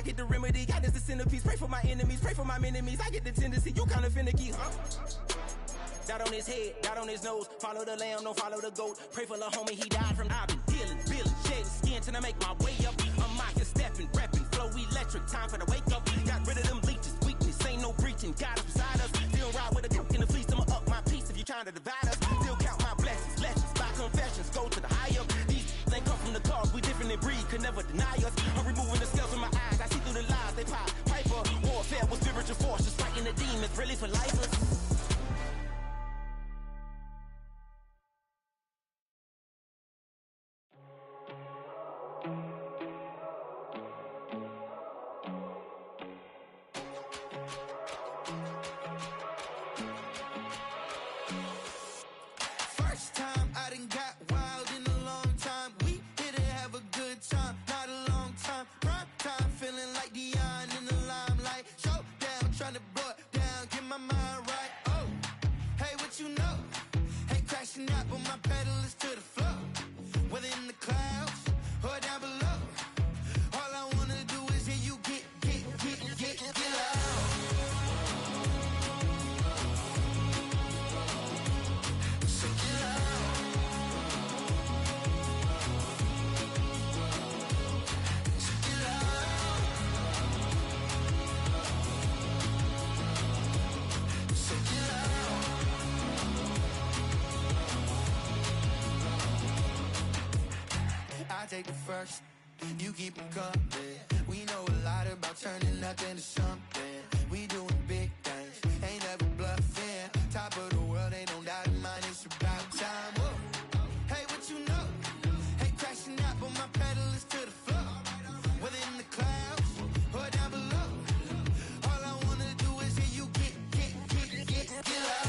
I get the remedy, God is the centerpiece. Pray for my enemies, pray for my enemies. I get the tendency, you kinda finicky, huh? Dot on his head, dot on his nose. Follow the lamb, don't follow the goat. Pray for the homie, he died from. I've been dealing, shedding skin till I make my way up. I'm mocking, stepping, repping, flow electric. Time for the wake up. Got rid of them leeches, weakness, ain't no breaching. God is beside us. Still ride with a cook in the fleece. I'ma up my piece if you trying to divide us. Still count my blessings, legends, by confessions, go to the high up. These ain't come from the cause, we different in breed, could never deny us. I'm removing the scales from my eyes, I see through the lies they pop. Piper, warfare with spiritual force, just fighting the demons, really for lifers. Take the first, you keep them coming. We know a lot about turning nothing to something. We doing big things, ain't never bluffing. Top of the world, ain't no doubt in mine, it's about time. Whoa. Hey, what you know? Hey, crashing out, but my pedal is to the floor. Whether in the clouds or down below, all I wanna do is hear you get loud.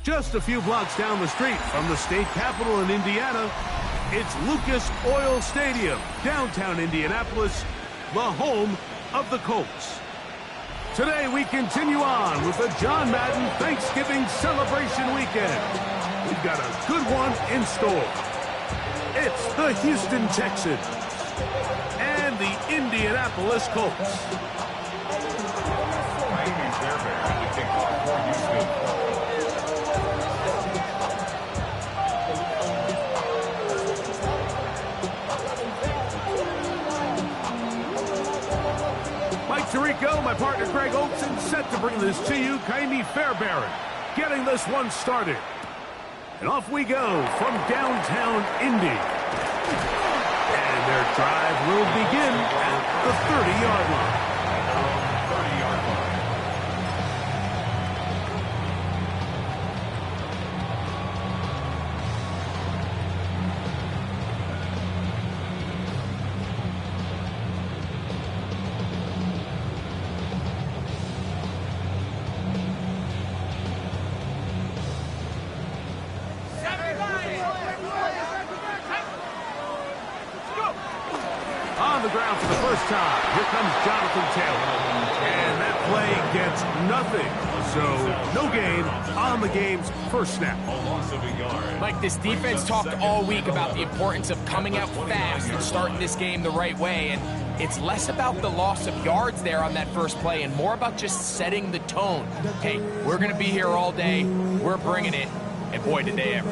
Just a few blocks down the street from the state capitol in Indiana, it's Lucas Oil Stadium, downtown Indianapolis, the home of the Colts. Today we continue on with the John Madden Thanksgiving celebration weekend. We've got a good one in store. It's the Houston Texans and the Indianapolis Colts. Tirico, my partner Greg Olson, set to bring this to you. Kaimi Fairbairn getting this one started. And off we go from downtown Indy. And their drive will begin at the 30-yard line. On the ground for the first time. Here comes Jonathan Taylor. And that play gets nothing. So no gain on the game's first snap. Mike, this defense talked all week about the importance of coming out fast and starting this game the right way. And It's less about the loss of yards there on that first play and more about just setting the tone. Hey, we're going to be here all day. We're bringing it. And boy, did they ever.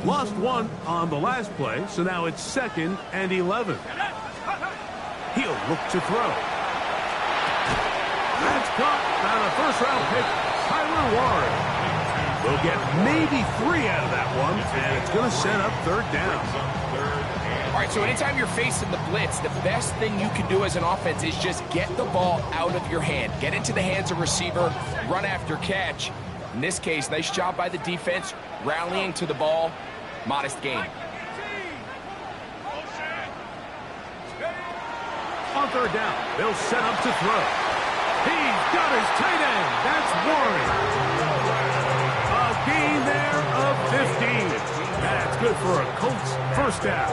Lost one on the last play, so now it's 2nd and 11. He'll look to throw. That's caught on a first-round pick, Tyler Warren. They'll get maybe 3 out of that one, and it's going to set up 3rd down. All right, so anytime you're facing the blitz, the best thing you can do as an offense is just get the ball out of your hand. Get into the hands of receiver, run after catch. In this case, nice job by the defense, rallying to the ball. Modest gain. On 3rd down, they'll set up to throw. He's got his tight end. That's Warren. A gain there of 15. That's good for a Colts 1st down.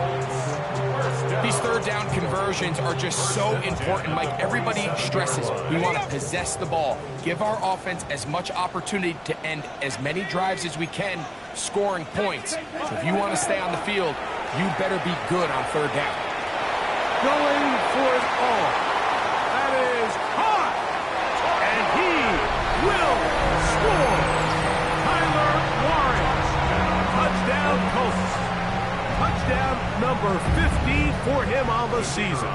These 3rd down conversions are just so important. Mike, everybody stresses we want to possess the ball, give our offense as much opportunity to end as many drives as we can, scoring points. So if you want to stay on the field, you better be good on 3rd down. Going for it all. That is hot. And he will score. Tyler Warren. Touchdown Colts. Touchdown number 50 for him on the season.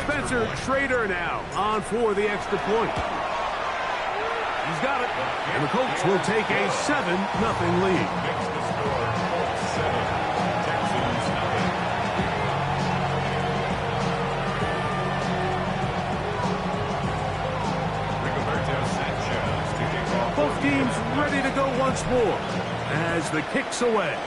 Spencer Schrader now on for the extra point. He's got it. And the Colts will take a 7-0 lead. Both teams ready to go once more as the kick's away.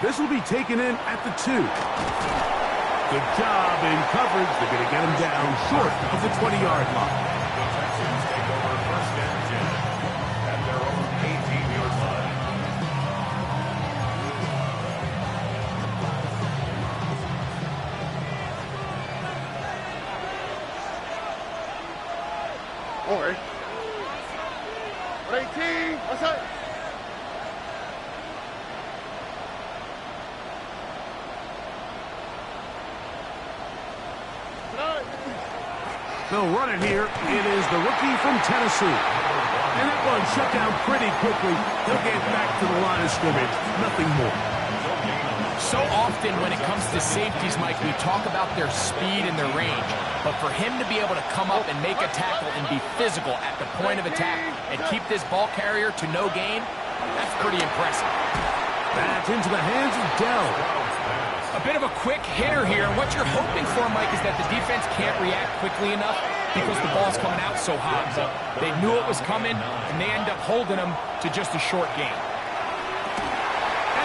This will be taken in at the 2. Good job in coverage. They're going to get him down short of the 20-yard line. Texans take over 1st and 10 at their own 18-yard line. All right. 18. What's up? They'll run it here. It is the rookie from Tennessee. And that one shut down pretty quickly. He'll get back to the line of scrimmage. Nothing more. So often when it comes to safeties, Mike, we talk about their speed and their range. But for him to be able to come up and make a tackle and be physical at the point of attack and keep this ball carrier to no gain, that's pretty impressive. Back into the hands of Dell. A bit of a quick hitter here, and what you're hoping for, Mike, is that the defense can't react quickly enough because the ball's coming out so hot. They knew it was coming, and they end up holding them to just a short gain.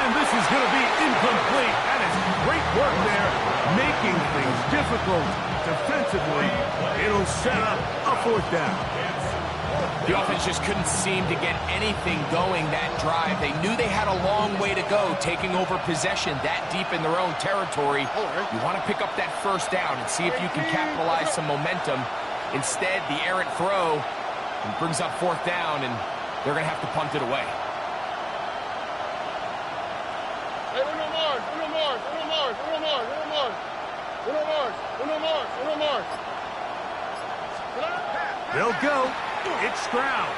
And this is going to be incomplete. That is great work there, making things difficult defensively. It'll set up a 4th down. The offense just couldn't seem to get anything going that drive. They knew they had a long way to go, taking over possession that deep in their own territory. You want to pick up that 1st down and see if you can capitalize some momentum. Instead, the errant throw brings up 4th down, and they're going to have to punt it away. Hey, Uno Mars. They'll go. It's Stroud.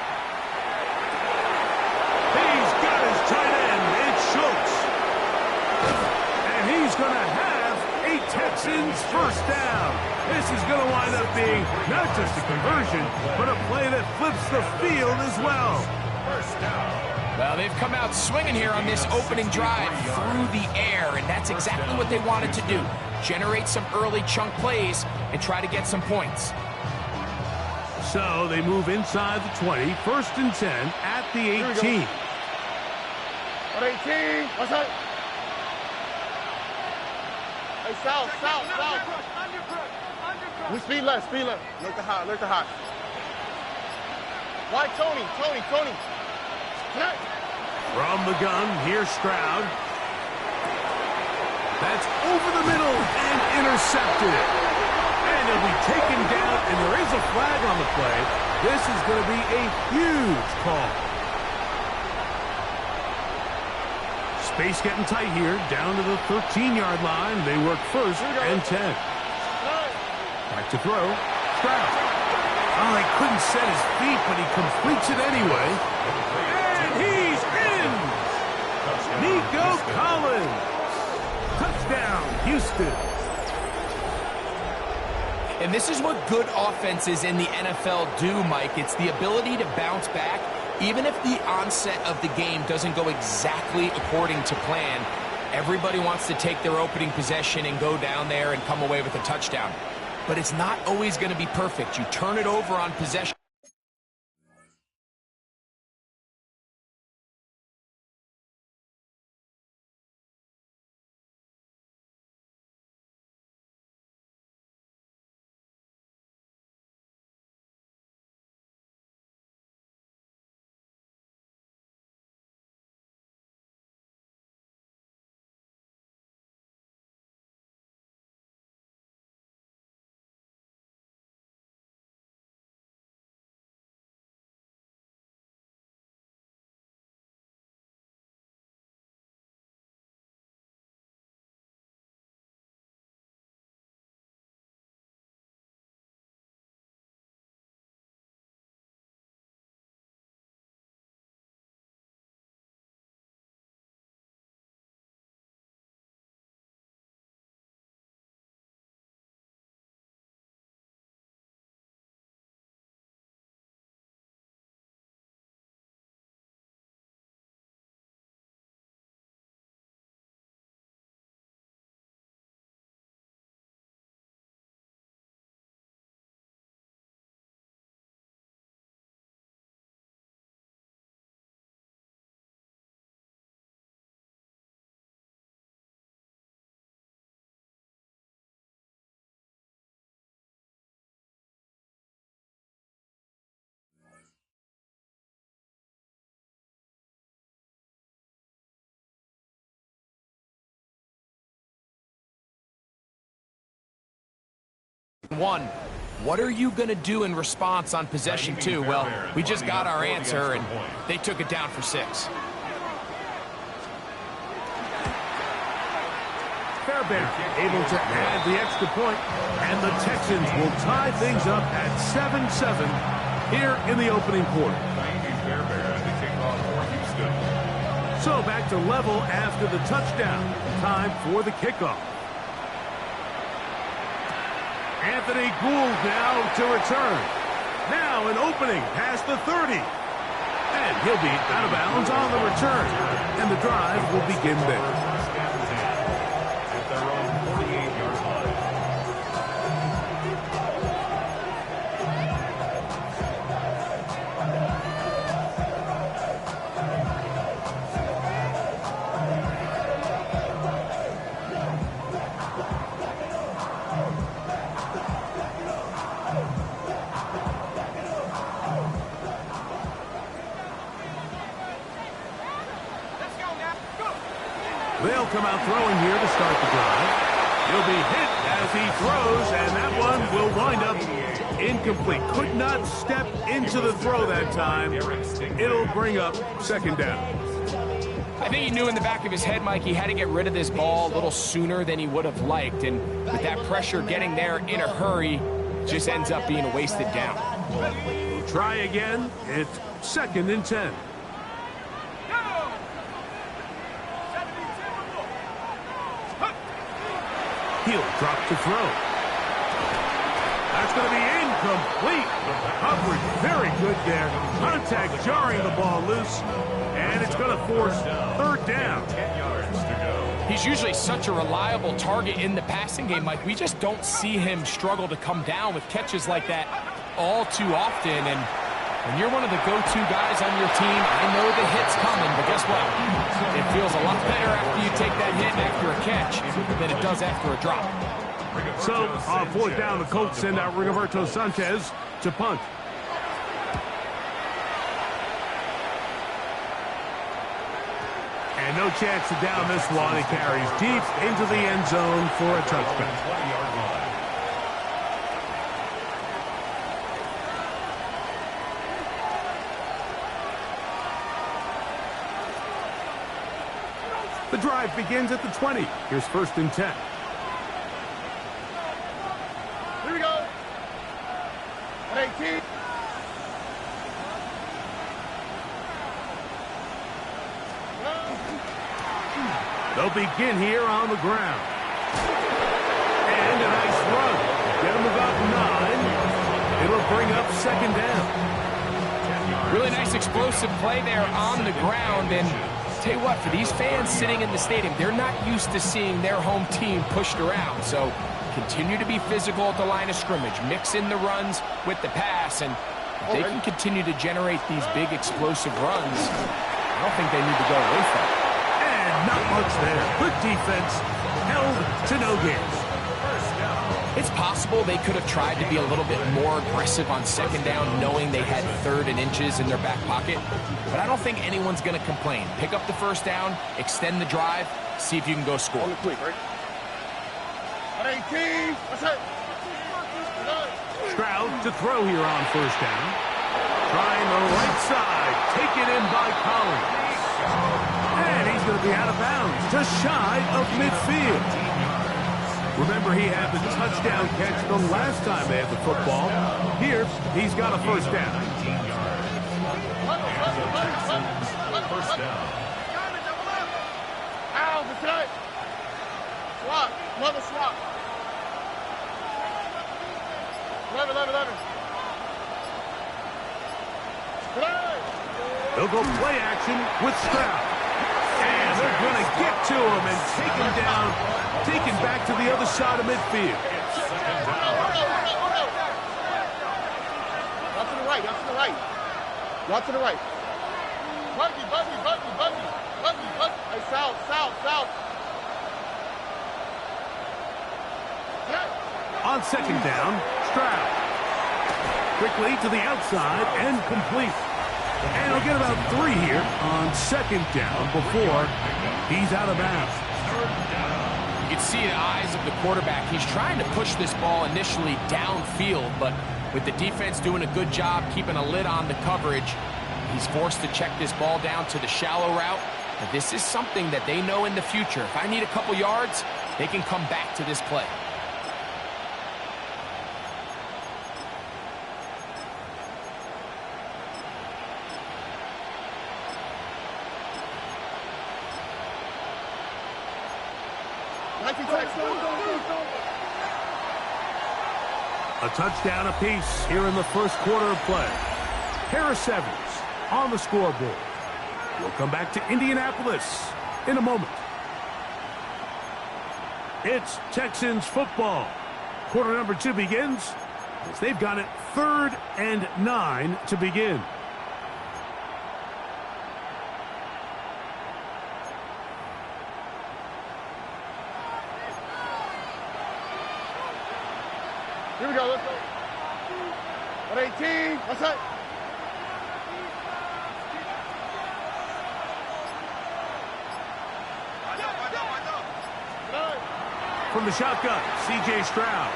He's got his tight end. It's Schultz. And he's going to have a Texans 1st down. This is going to wind up being not just a conversion, but a play that flips the field as well. 1st down. Well, they've come out swinging here on this opening drive through the air, and that's exactly what they wanted to do. Generate some early chunk plays and try to get some points. So they move inside the 20, 1st and 10 at the 18. 18. What's up? Hey, south. We speed left. Look the hot. Why, Tony? Connect. From the gun, here's Stroud. That's over the middle and intercepted. And he'll be taken down, and there is a flag on the play. This is going to be a huge call. Base getting tight here, down to the 13-yard line. They work first and 10. Back to throw. Stroud. Oh, they couldn't set his feet, but he completes it anyway. And he's in! Nico Collins. Touchdown, Houston. And this is what good offenses in the NFL do, Mike. It's the ability to bounce back, even if the onset of the game doesn't go exactly according to plan. Everybody wants to take their opening possession and go down there and come away with a touchdown. But it's not always going to be perfect. You turn it over on possession. One, what are you going to do in response on possession two? Well, we just got our answer, and they took it down for 6. Fairbairn able to add the extra point, and the Texans will tie things up at 7-7 here in the opening quarter. So back to level after the touchdown. Time for the kickoff. Anthony Gould now to return. Now an opening past the 30. And he'll be out of bounds on the return. And the drive will begin there. At their own 48-yard line. They'll come out throwing here to start the drive. He'll be hit as he throws, and that one will wind up incomplete. Could not step into the throw that time. It'll bring up second down. I think he knew in the back of his head, Mike, he had to get rid of this ball a little sooner than he would have liked. And with that pressure getting there in a hurry, just ends up being a wasted down. We'll try again. It's 2nd and 10. He'll drop to throw. That's going to be incomplete. Coverage very good there. Contact jarring the ball loose. And it's going to force 3rd down. 10 yards to go. He's usually such a reliable target in the passing game, Mike. We just don't see him struggle to come down with catches like that all too often. And when you're one of the go-to guys on your team, I know the hit's coming, but guess what? It feels a lot better after you take that hit after a catch than it does after a drop. So, on 4th down, the Colts send out Rigoberto Sanchez to punt. And no chance to down this one. It carries deep into the end zone for a touchdown. 20-yard line. The drive begins at the 20. Here's 1st and 10. Here we go. At 18. They'll begin here on the ground. And a nice run. Get them about 9. It'll bring up 2nd down. Really nice explosive play there on the ground. And tell you what, for these fans sitting in the stadium, they're not used to seeing their home team pushed around. So continue to be physical at the line of scrimmage. Mix in the runs with the pass. And if they can continue to generate these big explosive runs, I don't think they need to go away from it. Not much there. Good defense. Held to no gain. It's possible they could have tried to be a little bit more aggressive on 2nd down, knowing they had 3rd and inches in their back pocket. But I don't think anyone's going to complain. Pick up the 1st down, extend the drive, see if you can go score. On the quick, right? At 18. That's it. Stroud to throw here on 1st down. Trying the right side. Taken in by Collins. And he's going to be out of bounds, just shy of midfield. Remember, he had the touchdown catch the last time they had the football. Here, he's got a 1st down. First down. Ow, that's right. Swap. Another swap. 11. They'll go play action with Stroud. And they're going to get to him and take him down, taken back to the other side of midfield. Y'all to the right. Y'all to the right. Buggy. Hey, south. On 2nd down, Stroud. Quickly to the outside and complete. And he'll get about 3 here on 2nd down before he's out of bounds. You can see the eyes of the quarterback. He's trying to push this ball initially downfield, but with the defense doing a good job keeping a lid on the coverage, he's forced to check this ball down to the shallow route. But this is something that they know in the future. If I need a couple yards, they can come back to this play. A touchdown apiece here in the 1st quarter of play. Harris Evans on the scoreboard. We'll come back to Indianapolis in a moment. It's Texans football. Quarter number 2 begins as they've got it 3rd and 9 to begin. Here we go, let's go. At 18, that's it. From the shotgun, C.J. Stroud.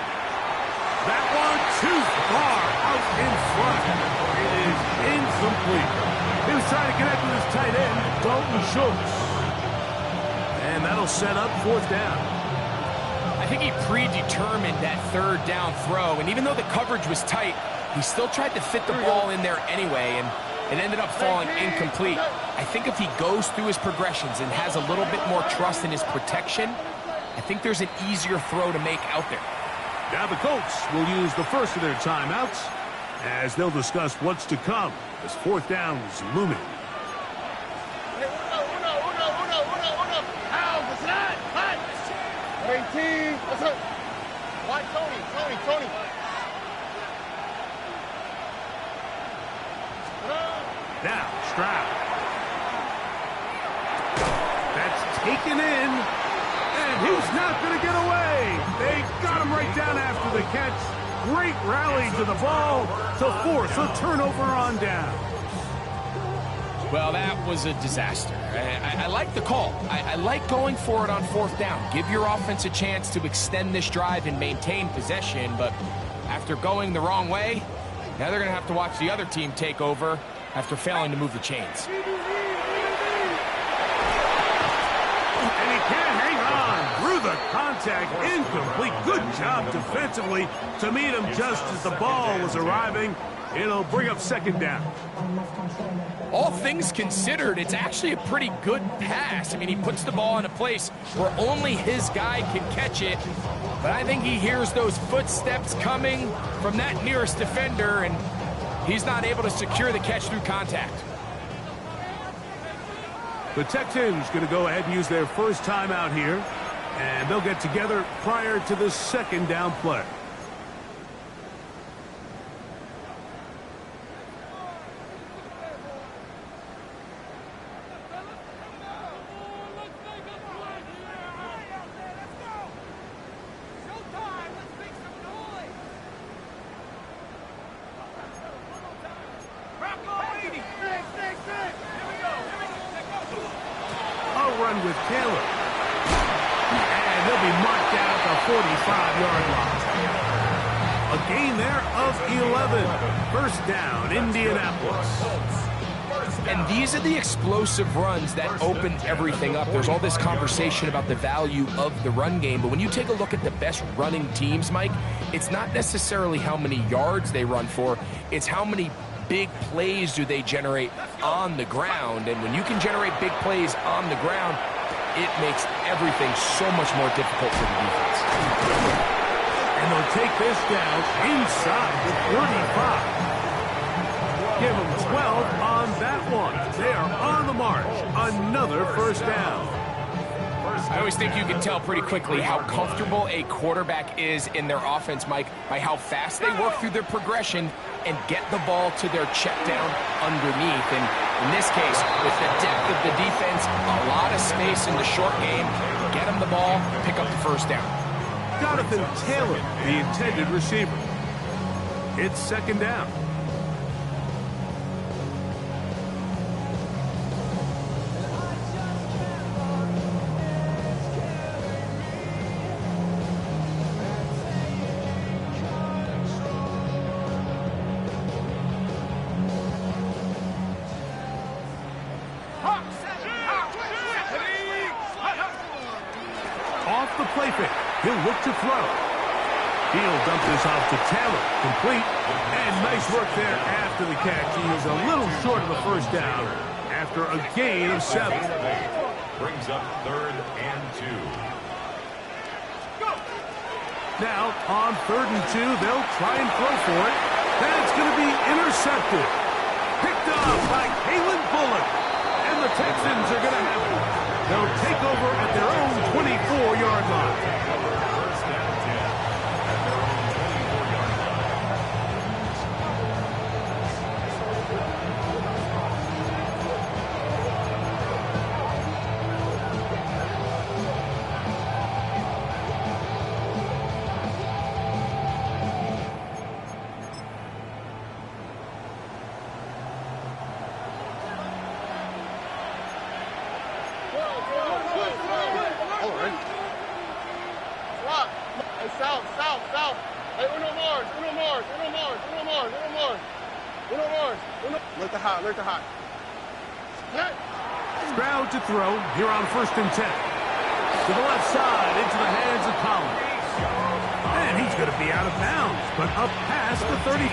That one too far out in front. It is incomplete. He was trying to connect with his tight end, Dalton Schultz. And that'll set up 4th down. I think he predetermined that 3rd down throw, and even though the coverage was tight, he still tried to fit the ball in there anyway, and it ended up falling incomplete. I think if he goes through his progressions and has a little bit more trust in his protection, I think there's an easier throw to make out there. Now the Colts will use the first of their timeouts as they'll discuss what's to come as 4th down is looming. Ow, that's not. 18, that's it. Why, Tony. Now, Stroud. That's taken in, and he's not going to get away. They got him right down after the catch. Great rally to the ball to force a turnover on down. Well, that was a disaster. I like the call. I like going for it on 4th down. Give your offense a chance to extend this drive and maintain possession, but after going the wrong way, now they're going to have to watch the other team take over after failing to move the chains. contact, incomplete. Good job defensively to meet him just as the ball was arriving. It'll bring up second down. All things considered, it's actually a pretty good pass. I mean, he puts the ball in a place where only his guy can catch it. But I think he hears those footsteps coming from that nearest defender, and he's not able to secure the catch through contact. The Texans going to go ahead and use their first timeout here, and they'll get together prior to the second down play. Run with Taylor. And he'll be marked down at the 45-yard line. A gain there of 11. First down, Indianapolis. And these are the explosive runs that open everything up. There's all this conversation about the value of the run game, but when you take a look at the best running teams, Mike, it's not necessarily how many yards they run for, it's how many big plays do they generate on the ground. And when you can generate big plays on the ground, it makes everything so much more difficult for the defense. And they'll take this down inside the 35. Give them 12 on that one. They are on the march. Another first down. I always think you can tell pretty quickly how comfortable a quarterback is in their offense, Mike, by how fast they work through their progression and get the ball to their check down underneath. And in this case, with the depth of the defense, a lot of space in the short game, get them the ball, pick up the first down. Jonathan Taylor, the intended receiver. It's second down. Off the play fake. He'll look to throw. He'll dump this off to Taylor. Complete. And nice work there after the catch. He was a little short of the first down after a gain of 7. Brings up 3rd and 2. Now, on 3rd and 2, they'll try and throw for it. That's going to be intercepted. Picked up by Kalen Bullock. And the Texans are going to have it. They'll take over at their own 24-yard line. First down 10 at their own 24-yard line. South. Hey, Uno Mars. Alert the hot. Stroud to throw here on 1st and 10. To the left side, into the hands of Collins. And he's going to be out of bounds, but up past the 35.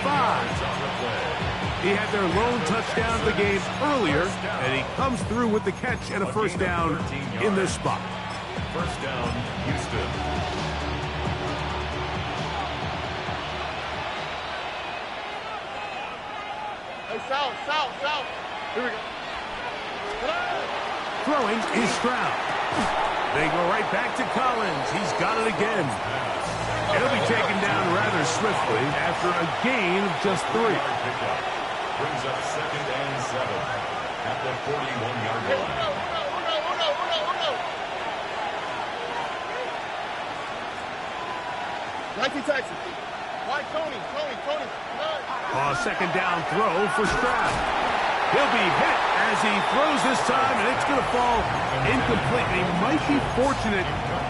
He had their lone touchdown of the game earlier, and he comes through with the catch and a first down in this spot. First down, Houston. South. Here we go. Throwing is Stroud. They go right back to Collins. He's got it again. It'll be taken down rather swiftly after a gain of just 3. Brings up 2nd and 7 at the 41-yard line. Nike Texas. Why Tony? Second down throw for Stroud. He'll be hit as he throws this time, and it's going to fall incomplete. He might be fortunate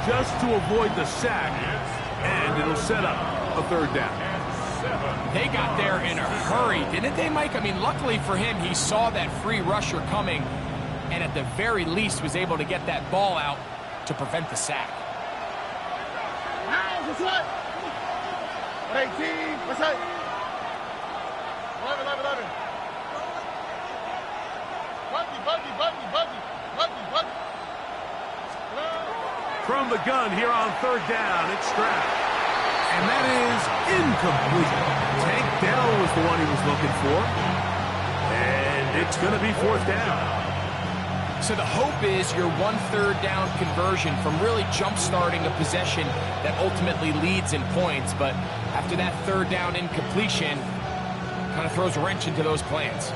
just to avoid the sack, and it'll set up a 3rd down. They got there in a hurry, didn't they, Mike? I mean, luckily for him, he saw that free rusher coming, and at the very least was able to get that ball out to prevent the sack. What's that? 18. What's that? 11. Buggy. From the gun here on third down, it's Stroud. And that is incomplete. Tank Dell was the one he was looking for. And it's going to be fourth down. So the hope is your 1/3 down conversion from really jump-starting a possession that ultimately leads in points. But after that third down incompletion, kind of throws a wrench into those plans.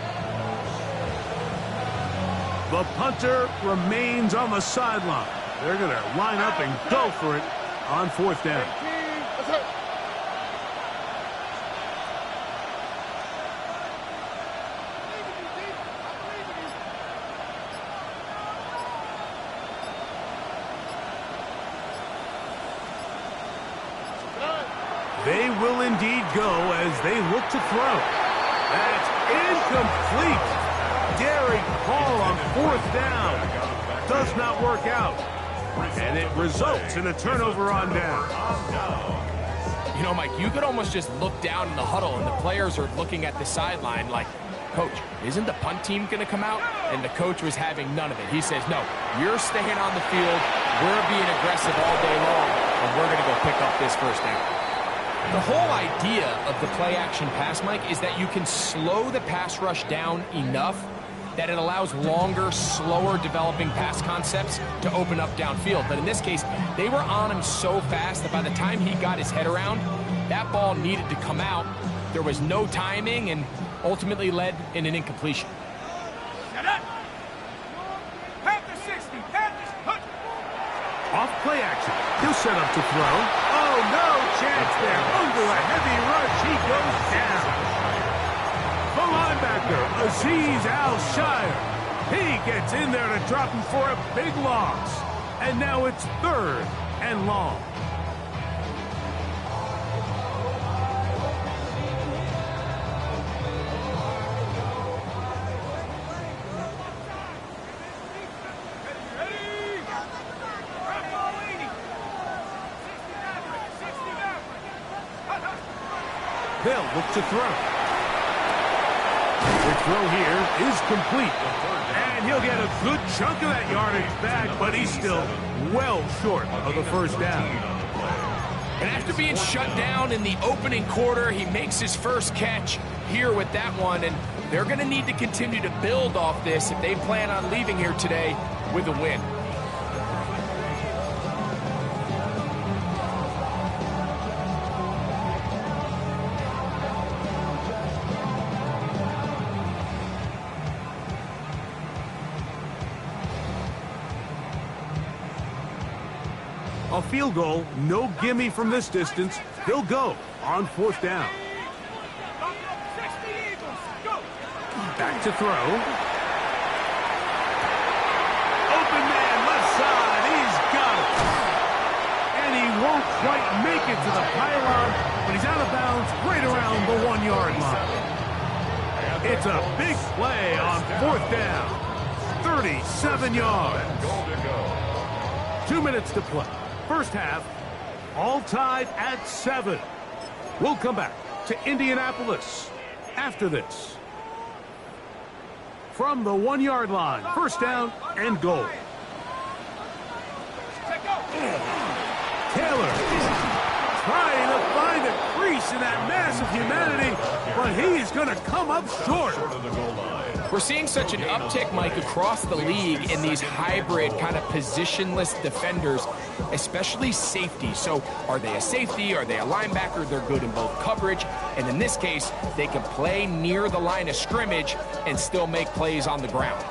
The punter remains on the sideline. They're going to line up and go for it on fourth down. What's that? They will indeed go as they look to throw. That's incomplete. Derek Hall on fourth down. Does not work out. And it results in a turnover on down. You know, Mike, you could almost just look down in the huddle and the players are looking at the sideline like, Coach, isn't the punt team going to come out? And the coach was having none of it. He says, no, you're staying on the field. We're being aggressive all day long, and we're going to go pick up this first down. The whole idea of the play-action pass, Mike, is that you can slow the pass rush down enough that it allows longer, slower developing pass concepts to open up downfield. But in this case, they were on him so fast that by the time he got his head around, that ball needed to come out. There was no timing and ultimately led in an incompletion. Off play action. He'll set up to throw. Oh, no chance there. Under a heavy rush, he goes down. The linebacker, Azeez Al-Shire. He gets in there to drop him for a big loss. And now it's third and long. They'll look to throw. The throw here is complete. And he'll get a good chunk of that yardage back, but he's still well short of the first down. And after being shut down in the opening quarter, he makes his first catch here with that one. And they're going to need to continue to build off this if they plan on leaving here today with a win. A field goal, no gimme from this distance. They'll go on fourth down. Back to throw. Open man, left side. He's got it. And he won't quite make it to the pylon, but he's out of bounds right around the 1 yard line. It's a big play on fourth down. 37 yards. 2 minutes to play. First half, all tied at 7. We'll come back to Indianapolis after this. From the 1 yard line, first down and goal. Taylor trying to find a crease in that mass of humanity, but he is going to come up short. We're seeing such an uptick, Mike, across the league in these hybrid kind of positionless defenders, especially safety. So are they a safety? Are they a linebacker? They're good in both coverage. And in this case, they can play near the line of scrimmage and still make plays on the ground.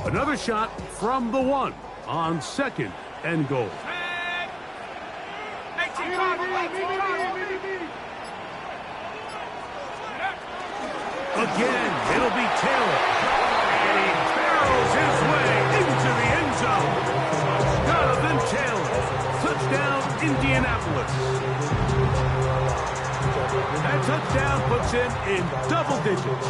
Another shot from the 1 on second and goal. Again, it'll be Taylor. And he barrels his way into the end zone. Jonathan Taylor. Touchdown, Indianapolis. That touchdown puts him in double digits.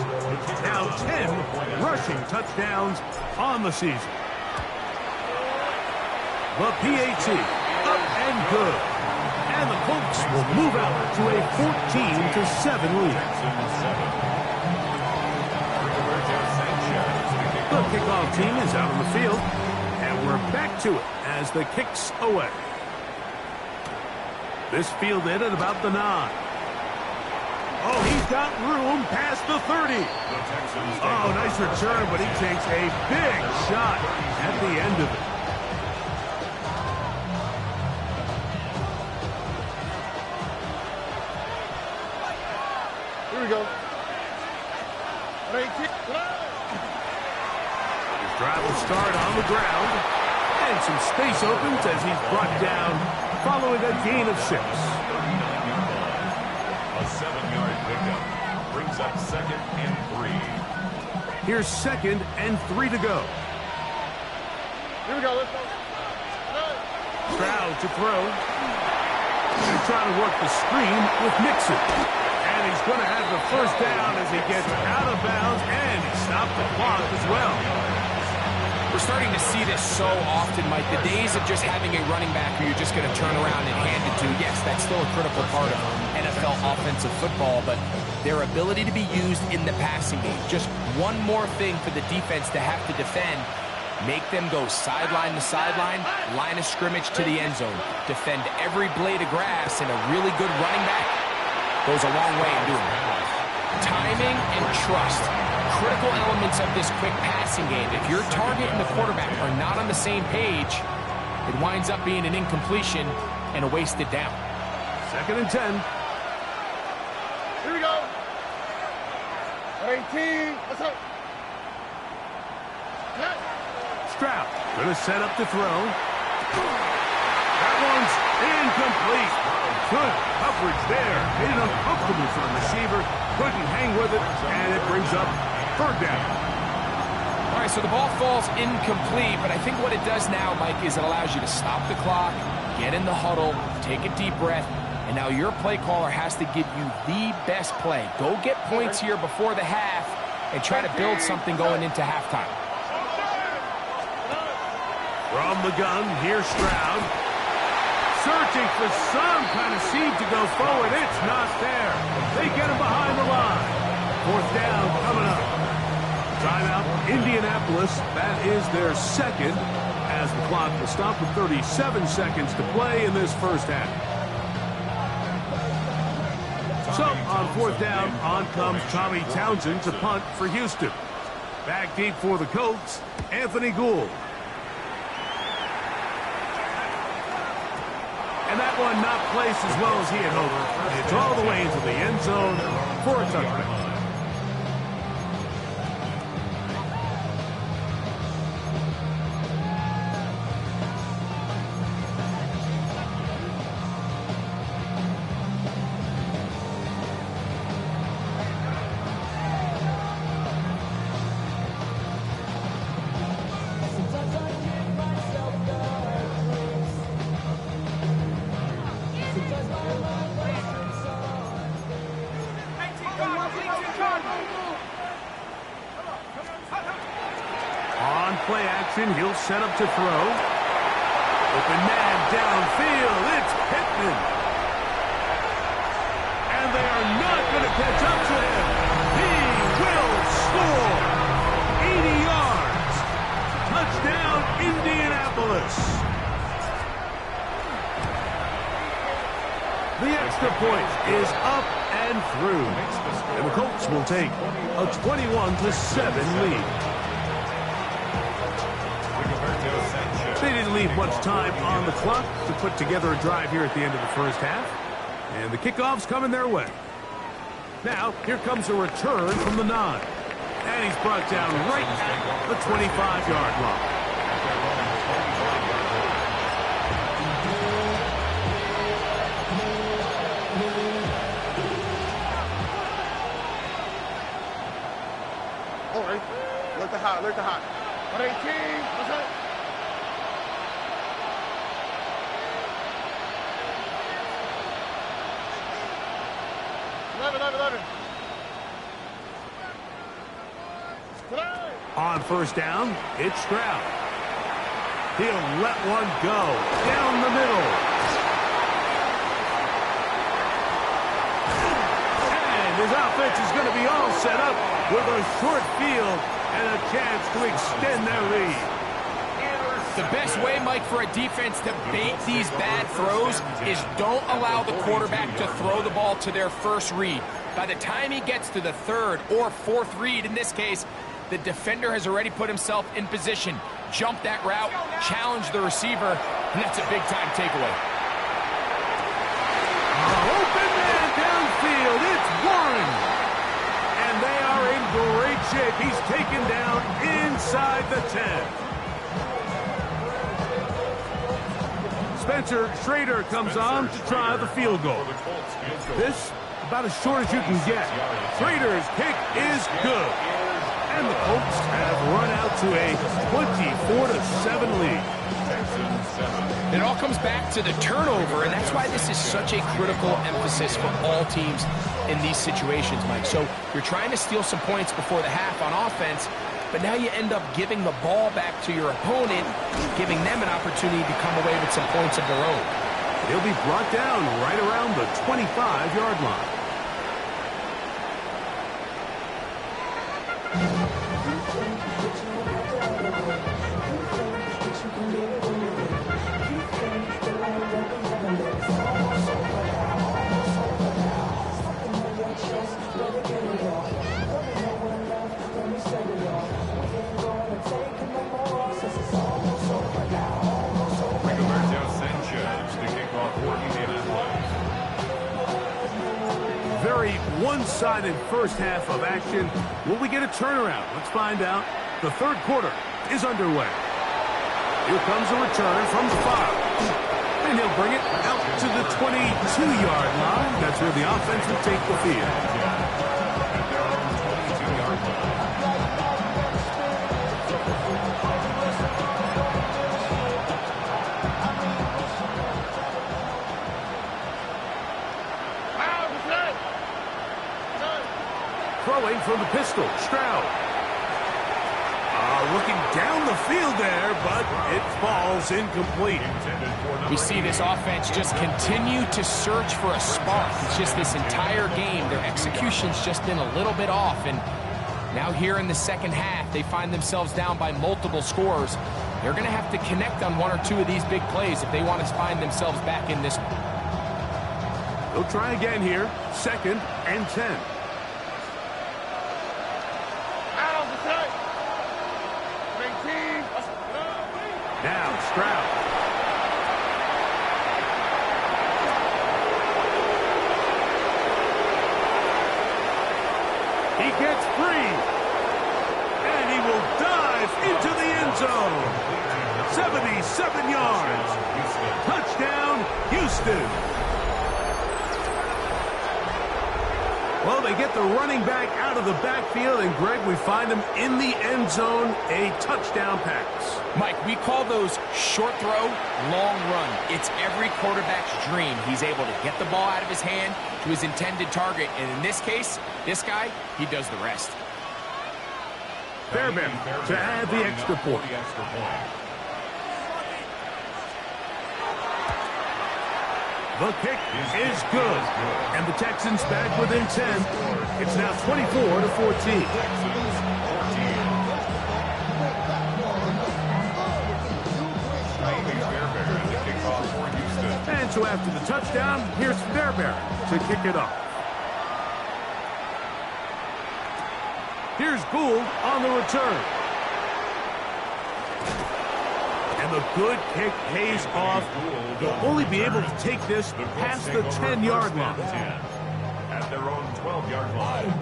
Now 10 rushing touchdowns on the season. The PAT, up and good. And the Colts will move out to a 14-7 lead. The kickoff team is out on the field, and we're back to it as the kick's away. This fielded at about the 9. Oh, he's got room past the 30. Oh, nice return, but he takes a big shot at the end of it. Here we go. His drive will start on the ground, and some space opens as he's brought down following a gain of 6. A 7-yard pickup brings up 2nd and 3. Here's 2nd and 3 to go. Here we go. Let's go. Stroud to throw. They're trying to work the screen with Mixon. And he's going to have the first down as he gets out of bounds, and he stopped the clock as well. We're starting to see this so often, Mike. The days of just having a running back who you're just going to turn around and hand it to, yes, that's still a critical part of NFL offensive football, but their ability to be used in the passing game. Just one more thing for the defense to have to defend. Make them go sideline to sideline, line of scrimmage to the end zone. Defend every blade of grass, and a really good running back goes a long way in doing it. Timing and trust, critical elements of this quick passing game. If your target and the quarterback are not on the same page, it winds up being an incompletion and a wasted down. 2nd and 10. Here we go. 18. Let's go. Stroud going to set up to throw. That one's incomplete. Good coverage there. Made it uncomfortable for the receiver. Couldn't hang with it, and it brings up 3rd down. All right, so the ball falls incomplete, but I think what it does now, Mike, is it allows you to stop the clock, get in the huddle, take a deep breath, and now your play caller has to give you the best play. Go get points here before the half and try to build something going into halftime. From the gun, here's Stroud. Searching for some kind of seed to go forward. It's not there. They get him behind the line. 4th down coming up. Timeout, Indianapolis. That is their 2nd, as the clock will stop with 37 seconds to play in this first half. So, on 4th down, on comes Tommy Townsend to punt for Houston. Back deep for the Colts, Anthony Gould. And that one not placed as well as he had hoped. It's all the way into the end zone for a touchdown. On play action, he'll set up to throw. Open man downfield. It's Pittman. And they are not going to catch up to him. He will score. 80 yards. Touchdown, Indianapolis. The extra point is up and through. And the Colts will take a 21-7 lead. They didn't leave much time on the clock to put together a drive here at the end of the first half. And the kickoff's coming their way. Now, here comes a return from the 9. And he's brought down right at the 25-yard line. All right. Look the hot. Look the hot. 118. What's up? On 1st down, it's Stroud. He'll let one go down the middle. And his offense is going to be all set up with a short field and a chance to extend their lead. The best way, Mike, for a defense to bait these bad throws is don't allow the quarterback to throw the ball to their first read. By the time he gets to the third or fourth read, in this case, the defender has already put himself in position, jump that route, challenge the receiver, and that's a big-time takeaway. Open man downfield. It's Warren. And they are in great shape. He's taken down inside the 10. Spencer Schrader comes on to try the field goal. This, about as short as you can get. Schrader's kick is good. And the Colts have run out to a 24-7 lead. It all comes back to the turnover, and that's why this is such a critical emphasis for all teams in these situations, Mike. So you're trying to steal some points before the half on offense, but now you end up giving the ball back to your opponent, giving them an opportunity to come away with some points of their own. He'll be brought down right around the 25-yard line. Very one-sided first half of action. Will we get a turnaround? Let's find out. The third quarter is underway. Here comes a return from the 5. And he'll bring it out to the 22-yard line. That's where the offense will take the field. Throwing from the pistol, Stroud. Looking down the field there, but it falls incomplete. We see this offense just continue to search for a spark. It's just this entire game, their execution's just been a little bit off. And now here in the second half, they find themselves down by multiple scores. They're going to have to connect on one or two of these big plays if they want to find themselves back in this. They'll try again here, 2nd and 10. Now, Stroud. He gets free. And he will dive into the end zone. 77 yards. Touchdown, Houston. Well, they get the running back out of the backfield, and Greg, we find him in the end zone, a touchdown pass. Mike, we call those short throw, long run. It's every quarterback's dream. He's able to get the ball out of his hand to his intended target, and in this case, this guy, he does the rest. Fairbairn to add the extra point. The kick is good, and the Texans back within 10. It's now 24-14. And so after the touchdown, here's Fairbairn to kick it off. Here's Gould on the return. And the good kick pays off. They'll only be able to take this past the 10-yard line. At their own 12-yard line.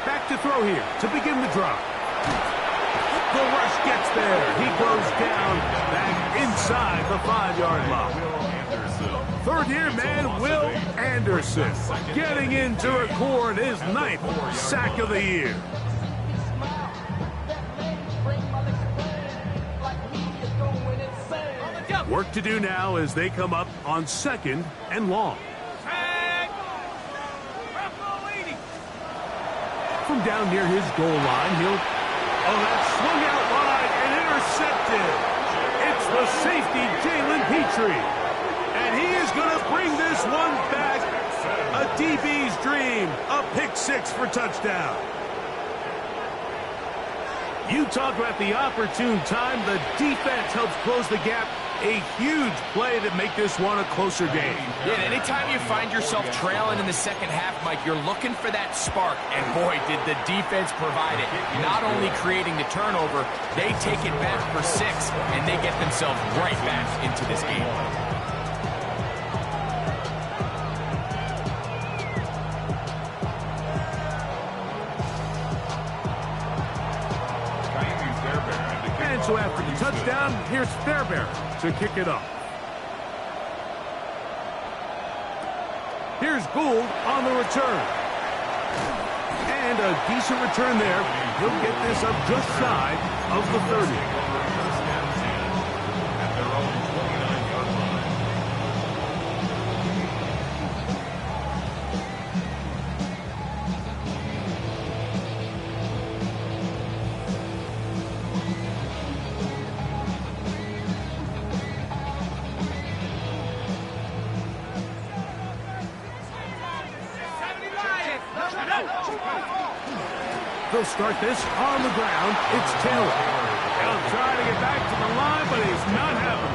Back to throw here to begin the drive. The rush gets there. He goes down back inside the 35-yard line. Third-year man Will Anderson getting in to record his 9th sack of the year. Work to do now as they come up on 2nd and long. From down near his goal line, he'll... Oh, that's swung out wide and intercepted. It's the safety, Jalen Petrie. And he is going to bring this one back. A DB's dream. A pick 6 for touchdown. You talk about the opportune time. The defense helps close the gap. A huge play to make this one a closer game. Yeah, and anytime you find yourself trailing in the second half, Mike, you're looking for that spark. And boy, did the defense provide it. Not only creating the turnover, they take it back for 6, and they get themselves right back into this game. So after the touchdown, here's Fairbairn to kick it off. Here's Gould on the return. And a decent return there. He'll get this up just shy of the 30. At their own 29-yard line. They'll start this on the ground. It's Taylor. He'll try to get back to the line, but he's not having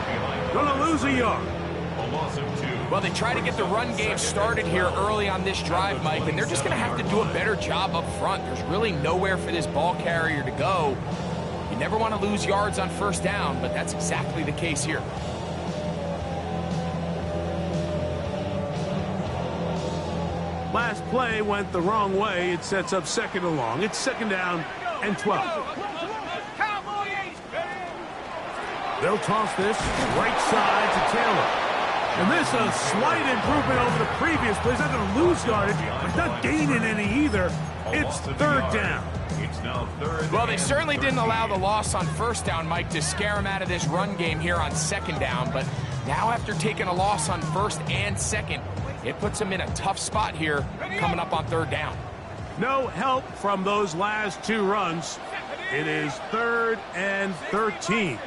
it. Gonna lose a yard. A loss of 2. Well, they try to get the run game started here early on this drive, Mike, and they're just going to have to do a better job up front. There's really nowhere for this ball carrier to go. You never want to lose yards on first down, but that's exactly the case here. Last play went the wrong way. It sets up 2nd and long. It's 2nd down and 12. They'll toss this right side to Taylor. And this a slight improvement over the previous play. He's not going to lose yardage, but not gaining any either. It's 3rd down. It's now 3rd. Well, they certainly didn't allow the loss on first down, Mike, to scare him out of this run game here on 2nd down. But now after taking a loss on 1st and 2nd, it puts him in a tough spot here coming up on 3rd down. No help from those last 2 runs. It is 3rd and 13.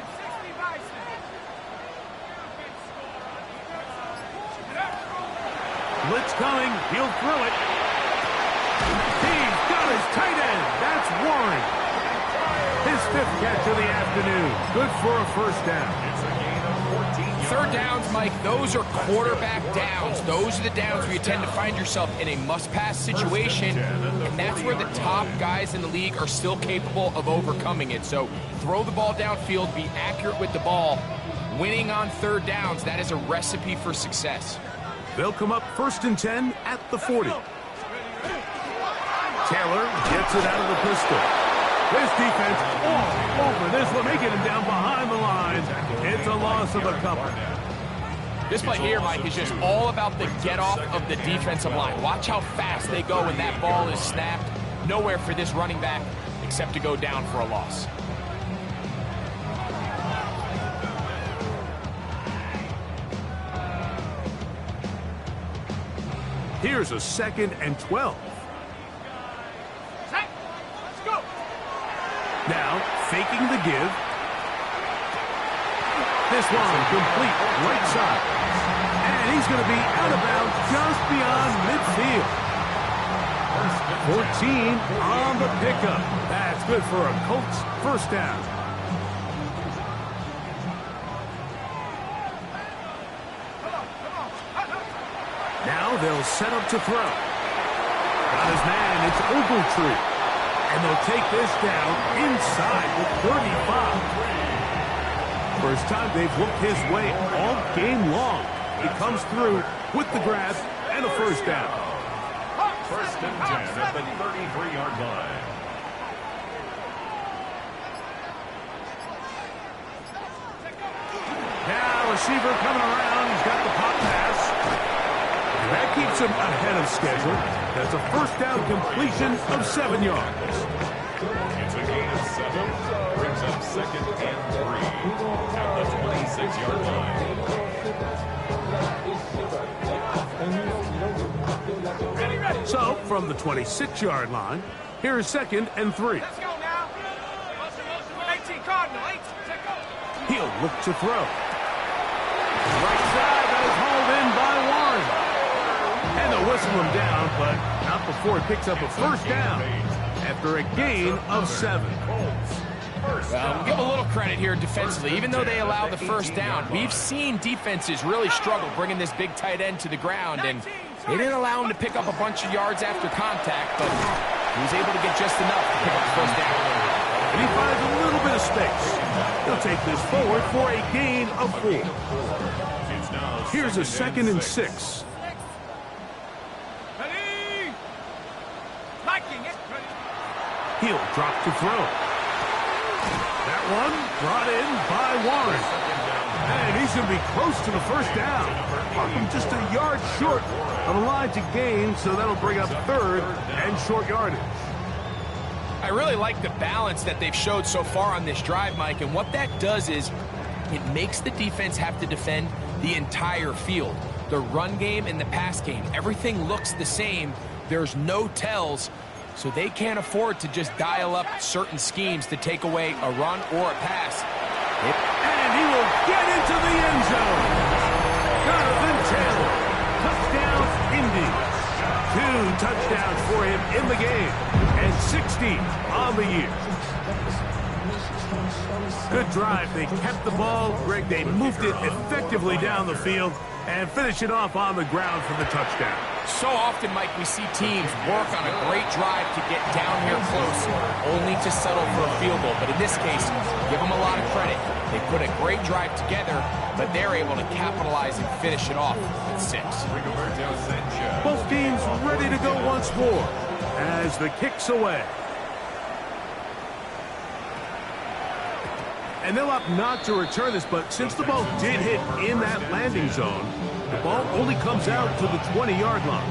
Blitz coming. He'll throw it. He's got his tight end. That's Warren. His 5th catch of the afternoon. Good for a first down. It's a gain of 14 yards. Third downs, Mike, those are quarterback downs. Those are the downs where you tend to find yourself in a must-pass situation, and that's where the top guys in the league are still capable of overcoming it. So throw the ball downfield, be accurate with the ball. Winning on third downs, that is a recipe for success. They'll come up 1st and 10 at the 40. Taylor gets it out of the pistol. This defense all over this one, making him down behind the line. It's a loss of a couple. This play here, Mike, is just all about the get-off of the defensive line. Watch how fast they go when that ball is snapped. Nowhere for this running back except to go down for a loss. Here's a 2nd and 12. Now, faking the give. This one complete right side. And he's going to be out of bounds just beyond midfield. 14 on the pickup. That's good for a Colts first down. Now they'll set up to throw. Got his man, it's Ogletree. And they'll take this down inside the 35. First time they've looked his way all game long. He comes through with the grab and a first down. 1st and 10 at the 33-yard line. Now a receiver coming around. He's got the pop pass. And that keeps him ahead of schedule. That's a first down completion of 7 yards. It's a gain of 7. Brings up 2nd and 3 at the 26-yard line. So, from the 26-yard line, here is 2nd and 3. Let's go now. 18 Cardinal, 18. Let's go. He'll look to throw. Right side, that is hauled in by Warren. And they'll whistle him down, but not before he picks up a first down after a gain of 7. Well, we'll give a little credit here defensively. Even though they allow the first down, we've seen defenses really struggle bringing this big tight end to the ground, and they didn't allow him to pick up a bunch of yards after contact, but he was able to get just enough to pick up the first down. And he finds a little bit of space. He'll take this forward for a gain of 4. Here's a 2nd and 6. Ready? Liking it. He'll drop to throw. That one brought in by Warren. And he's going to be close to the first down. Markham just a yard short of the line to gain, so that'll bring up 3rd and short yardage. I really like the balance that they've showed so far on this drive, Mike, and what that does is it makes the defense have to defend the entire field. The run game and the pass game, everything looks the same. There's no tells, so they can't afford to just dial up certain schemes to take away a run or a pass. And he will get into the end zone. Jonathan Taylor, touchdown Indy. 2 touchdowns for him in the game, and 16 on the year. Good drive. They kept the ball. Greg, they moved it effectively down the field and finish it off on the ground for the touchdown. So often, Mike, we see teams work on a great drive to get down here close, only to settle for a field goal. But in this case, give them a lot of credit. They put a great drive together, but they're able to capitalize and finish it off with 6. Both teams ready to go once more as the kick's away. And they'll opt not to return this, but since the ball did hit in that landing zone, the ball only comes out to the 20-yard line.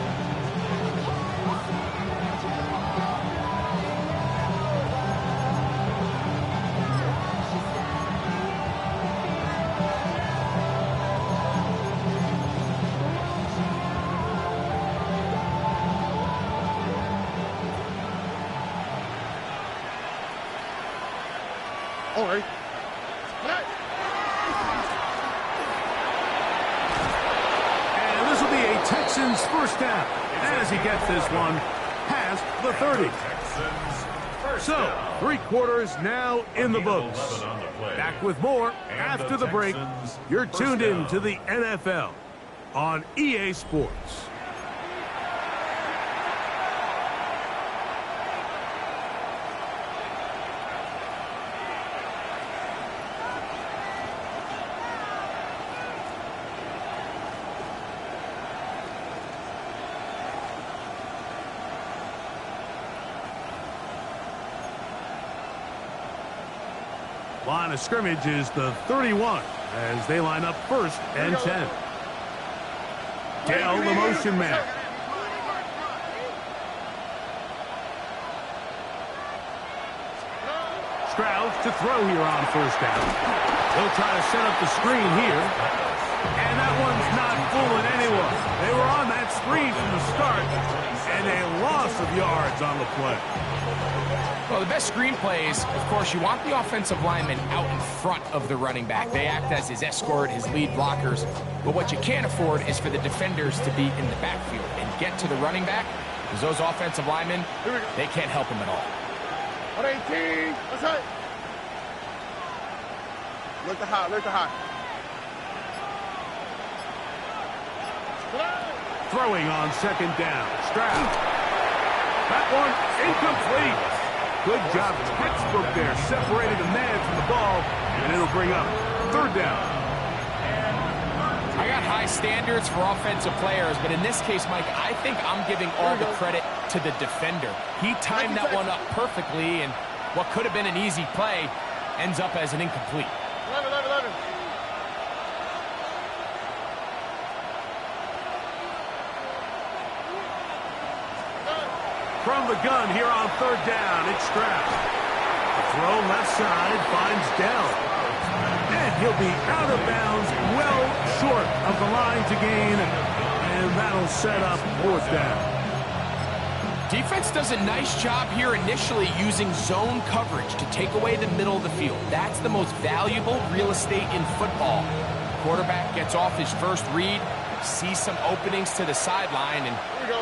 All right. And this will be a Texans first down as he gets this one past the 30. So, 3 quarters now in the books. Back with more after the break. You're tuned in to the NFL on EA Sports. Line of scrimmage is the 31 as they line up 1st and 10. Dell, the motion man. Stroud to throw here on 1st down. He'll try to set up the screen here. And that one's not fooling anyone. They were on that screen from the start, and a loss of yards on the play. Well, the best screen plays, of course, you want the offensive lineman out in front of the running back. They act as his escort, his lead blockers. But what you can't afford is for the defenders to be in the backfield and get to the running back, because those offensive linemen, they can't help him at all. 118. That's it. Look to high. Look to high. Throwing on 2nd down. Stroud. That one incomplete. Good job, textbook there. Separated the man from the ball, and it'll bring up 3rd down. I got high standards for offensive players, but in this case, Mike, I think I'm giving all the credit to the defender. He timed that one up perfectly, and what could have been an easy play ends up as an incomplete. 11. from the gun here on third down. It's Stroud. The throw left side finds Dell. And he'll be out of bounds, well short of the line to gain. And that'll set up fourth down. Defense does a nice job here initially using zone coverage to take away the middle of the field. That's the most valuable real estate in football. Quarterback gets off his first read, sees some openings to the sideline, and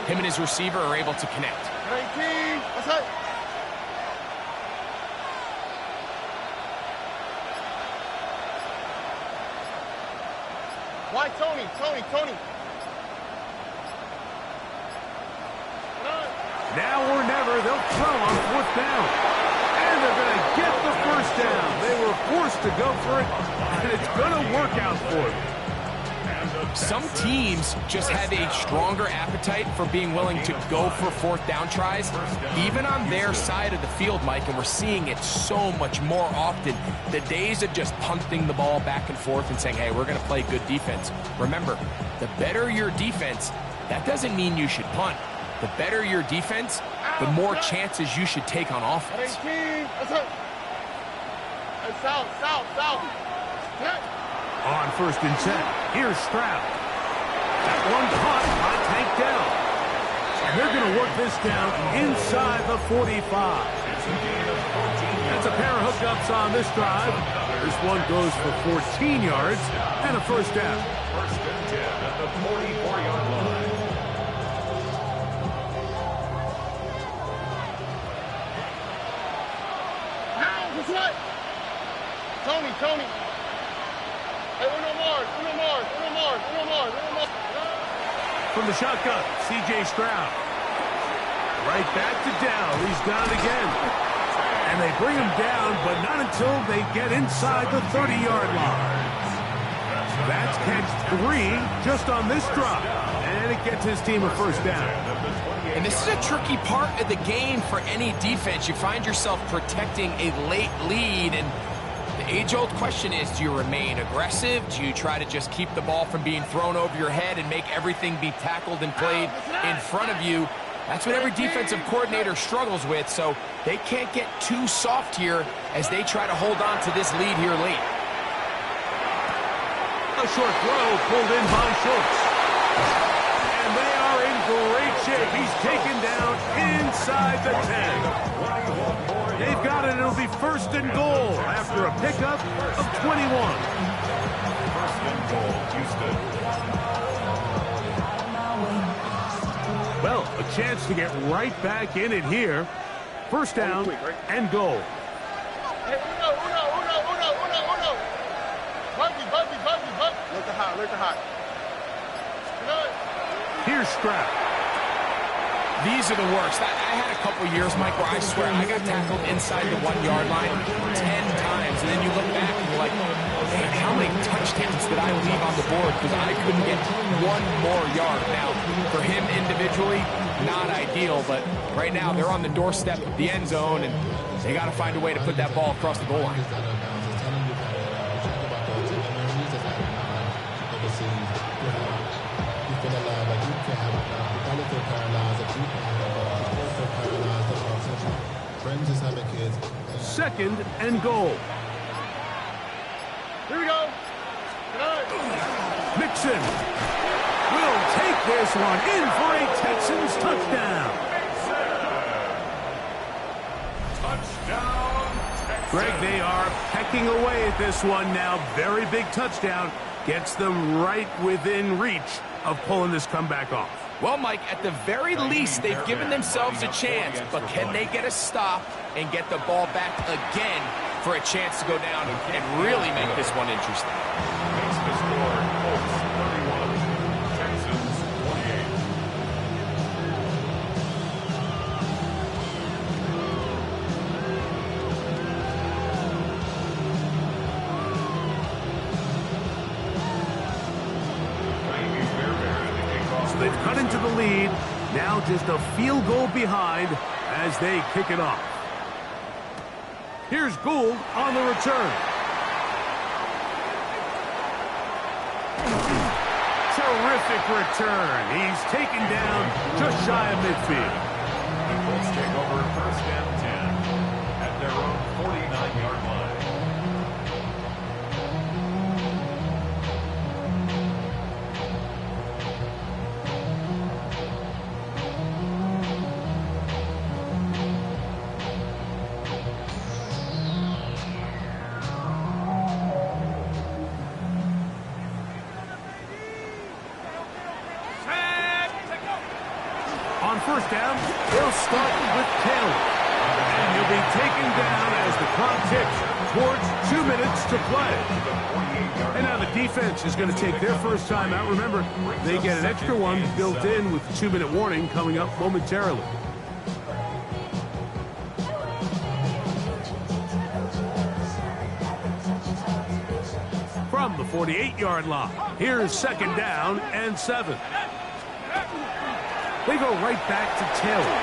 him and his receiver are able to connect. 19, what's up? Why Tony? Now or never, they'll throw on fourth down. And they're going to get the first down. They were forced to go for it, and it's going to work out for them. Some teams just have a stronger appetite for being willing to go for fourth down tries, even on their side of the field, Mike, and we're seeing it so much more often. The days of just punting the ball back and forth and saying, hey, we're going to play good defense. Remember, the better your defense, that doesn't mean you should punt. The better your defense, the more chances you should take on offense. 18, what's up? South. On first and 10, here's Stroud. That one caught by Tank Dell. And they're going to work this down inside the 45. That's a pair of hookups on this drive. This one goes for 14 yards and a first down. First and 10 at the 44-yard line. What's what? Tony. Hey, Uno Mars. From the shotgun, C.J. Stroud. Right back to Dell. He's down again. And they bring him down, but not until they get inside the 30-yard line. That's catch 3 just on this drop. And it gets his team a first down. And this is a tricky part of the game for any defense. You find yourself protecting a late lead, and the age-old question is, do you remain aggressive? Do you try to just keep the ball from being thrown over your head and make everything be tackled and played in front of you? That's what every defensive coordinator struggles with, so they can't get too soft here as they try to hold on to this lead here late. A short throw pulled in by Schultz. And they are in great shape. He's taken down inside the 10. They've got it. It'll be first and goal after a pickup of 21. First and goal, Houston. Well, a chance to get right back in it here. First down and goal. Hey, Uno. Buzzy. Look at hot. Here's Stroud. These are the worst. I had a couple years, Mike, where I swear I got tackled inside the 1-yard line 10 times. And then you look back and you're like, man, how many touchdowns did I leave on the board because I couldn't get one more yard? Now, for him individually, not ideal, but right now they're on the doorstep of the end zone, and they got to find a way to put that ball across the goal line. Second and goal. Here we go. Mixon will take this one in for a Texans touchdown. Touchdown, Texans. Greg, they are pecking away at this one now. Very big touchdown. Gets them right within reach of pulling this comeback off. Well, Mike, at the very least, they've given themselves a chance, but can they get a stop and get the ball back again for a chance to go down and really make this one interesting? Makes the score, Colts 31, Texans 28. They've cut into the lead. Now just a field goal behind as they kick it off. Here's Gould on the return. Terrific return. He's taken down just shy of midfield. Colts take over first and 10 at their own 49-yard line. On first down, they'll start with Taylor. And he'll be taken down as the clock ticks towards 2 minutes to play. And now the defense is going to take their first time out. Remember, they get an extra one built in with the 2-minute warning coming up momentarily. From the 48-yard line, here's second down and 7. They go right back to Taylor.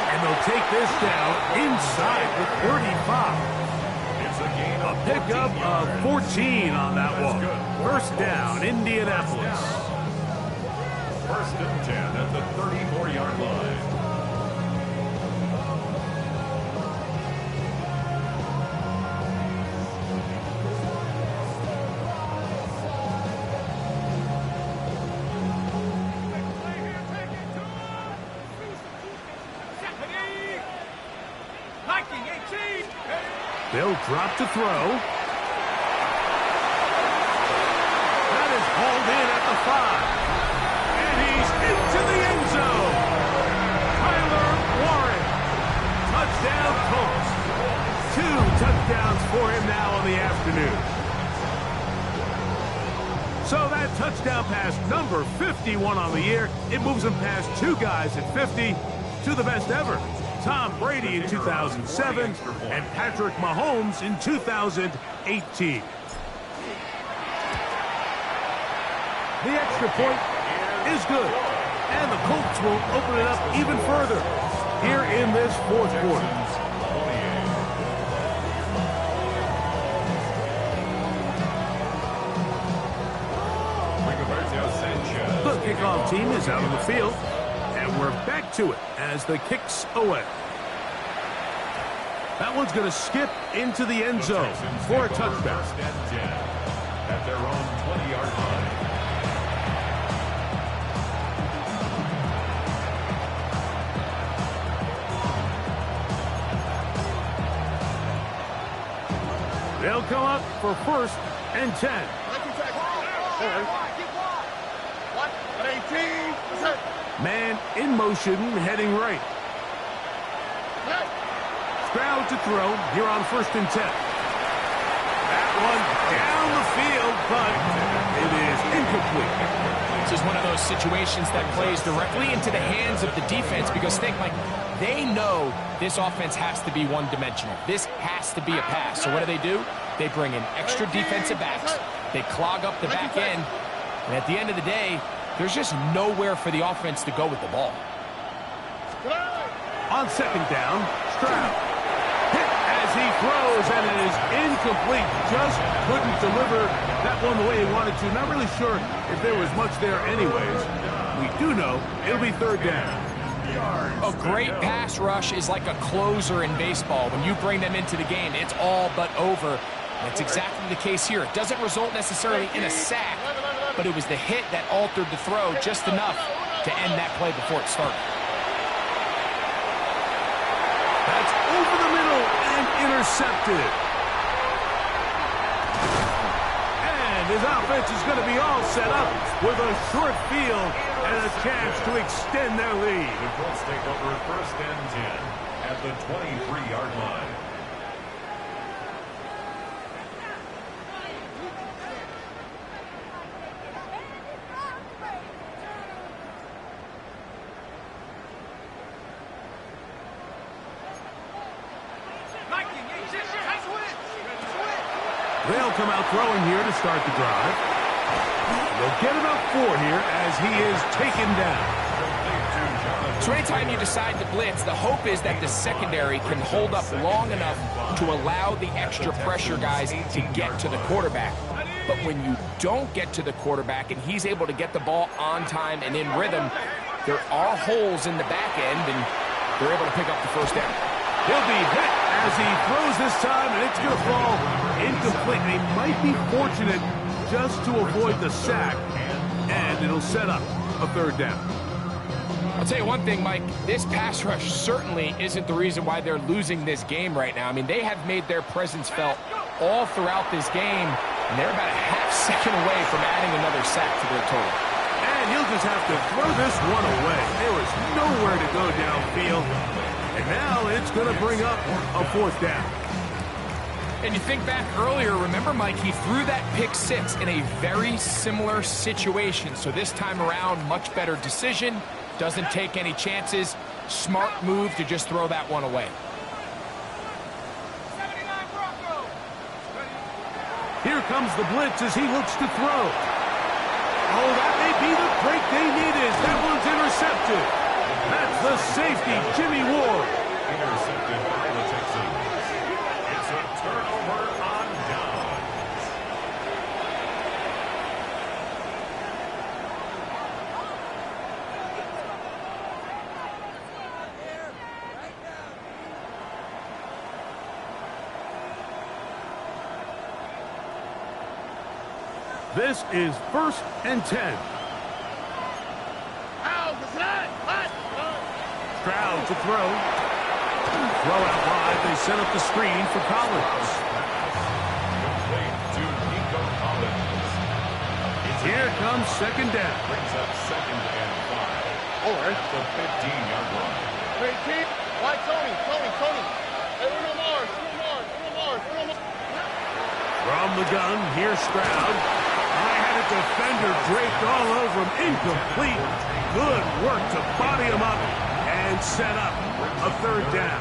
And they'll take this down inside the 35. A pickup of 14 on that one. First down, Indianapolis. First and 10 at the 34-yard line. They'll drop to throw. That is hauled in at the 5. And he's into the end zone. Tyler Warren. Touchdown Colts. 2 touchdowns for him now on the afternoon. So that touchdown pass, number 51 on the year, it moves him past 2 guys at 50 to the best ever. Tom Brady in 2007 and Patrick Mahomes in 2018. The extra point is good, and the Colts will open it up even further here in this fourth quarter. The kickoff team is out on the field. And we're back to it as the kick's away. That one's going to skip into the end zone for a touchdown. First and 10 at their own 20-yard line. They'll come up for first and 10. Man in motion, heading right. Stroud to throw here on first and 10. That one down the field, but it is incomplete. This is one of those situations that plays directly into the hands of the defense because they know this offense has to be one-dimensional. This has to be a pass. So what do? They bring in extra defensive backs. They clog up the back end. And at the end of the day, there's just nowhere for the offense to go with the ball. On second down, Stroud. Hit as he throws, and it is incomplete. Just couldn't deliver that one the way he wanted to. Not really sure if there was much there anyways. We do know it'll be third down. A great pass rush is like a closer in baseball. When you bring them into the game, it's all but over. That's exactly the case here. It doesn't result necessarily in a sack, but it was the hit that altered the throw just enough to end that play before it started. That's over the middle and intercepted. And his offense is going to be all set up with a short field and a chance to extend their lead. The Colts take over first and 10 at the 23-yard line. They'll come out throwing here to start the drive. They'll get about 4 here as he is taken down. So anytime you decide to blitz, the hope is that the secondary can hold up long enough to allow the extra pressure guys to get to the quarterback. But when you don't get to the quarterback and he's able to get the ball on time and in rhythm, there are holes in the back end, and they're able to pick up the first down. He'll be hit as he throws this time, and it's going to fall incomplete. They might be fortunate just to avoid the sack, and it'll set up a third down. I'll tell you one thing, Mike, this pass rush certainly isn't the reason why they're losing this game right now. I mean, they have made their presence felt all throughout this game, and they're about a half second away from adding another sack to their total. And he'll just have to throw this one away. There was nowhere to go downfield, and now it's going to bring up a fourth down. And you think back earlier, remember, Mike, he threw that pick six in a very similar situation. So this time around, much better decision. Doesn't take any chances. Smart move to just throw that one away. Here comes the blitz as he looks to throw. Oh, that may be the break they needed. That one's intercepted. That's the safety, Jimmy Ward. Intercepted by the Texans. It's a turnover on downs. This is 1st and 10. Stroud to throw. Throw out wide. They set up the screen for Collins. Complete to Nico Collins. Here comes second down. Brings up 2nd and 5. At the 15-yard line. Hey, team. Why, Tony. Hey, Uno Mars. From the gun, here's Stroud. I had a defender draped all over him. Incomplete. Good work to body him up and set up a third down.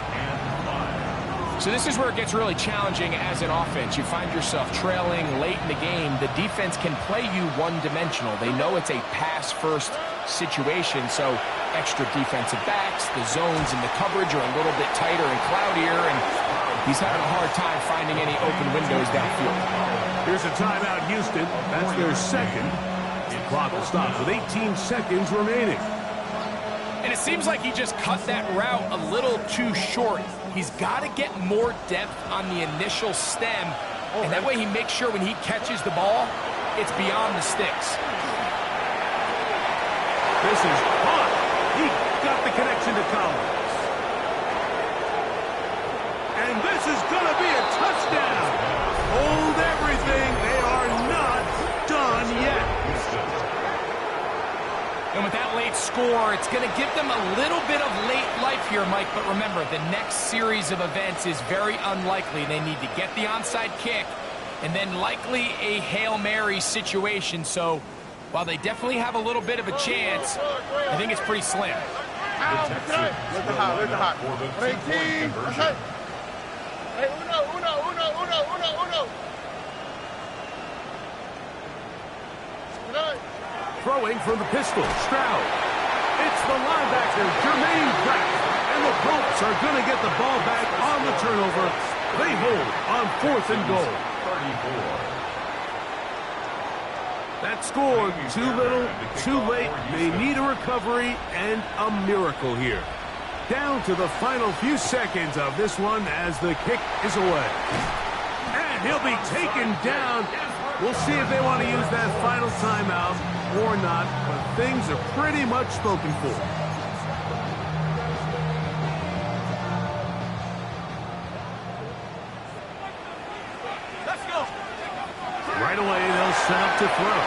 So this is where it gets really challenging as an offense. You find yourself trailing late in the game. The defense can play you one-dimensional. They know it's a pass-first situation, so extra defensive backs, the zones and the coverage are a little bit tighter and cloudier, and he's having a hard time finding any open windows downfield. Here's a timeout, Houston. That's their second. The clock will stop with 18 seconds remaining. And it seems like he just cut that route a little too short. He's got to get more depth on the initial stem, and that way he makes sure when he catches the ball, it's beyond the sticks. This is hot. He got the connection to Collins. And this is going to be a touchdown. Hold everything. They are not done yet. And with that late score, it's going to give them a little bit of late life here, Mike. But remember, the next series of events is very unlikely. They need to get the onside kick and then likely a Hail Mary situation. So while they definitely have a little bit of a chance, I think it's pretty slim. Where's the hot? Hey, team. Hey, Uno. Throwing from the pistol, Stroud. It's the linebacker, Jermaine Pratt. And the Colts are going to get the ball back on the turnover. They hold on 4th and goal. 34. That score, too little, too late. They need a recovery and a miracle here. Down to the final few seconds of this one as the kick is away. And he'll be taken down. We'll see if they want to use that final timeout or not, but things are pretty much spoken for. Let's go. Right away, they'll set up to throw.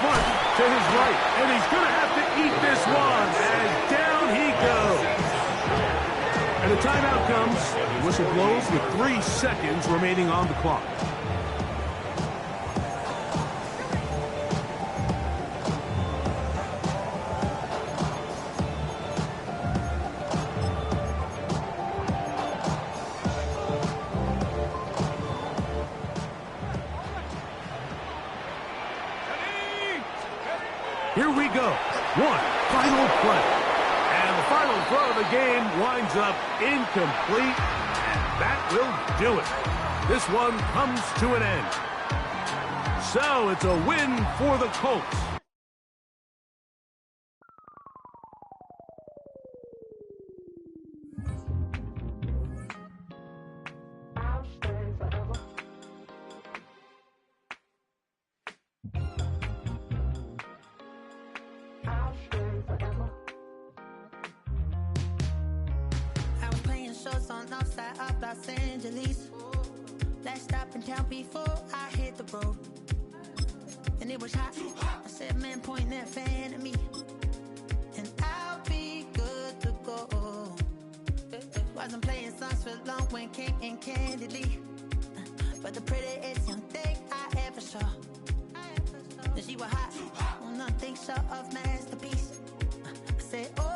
One to his right, and he's going to have to eat this one, and down he goes. And the timeout comes. The whistle blows with 3 seconds remaining on the clock. Here we go. One final play. And the final throw of the game winds up incomplete. And that will do it. This one comes to an end. So it's a win for the Colts. on the north side of Los Angeles. Last stop in town before I hit the road. And it was hot. I said, man, point that fan at me. And I'll be good to go. Wasn't playing songs for long when came in candidly. But the prettiest young thing I ever saw. And she was hot. Well, nothing short of masterpiece. I said, oh.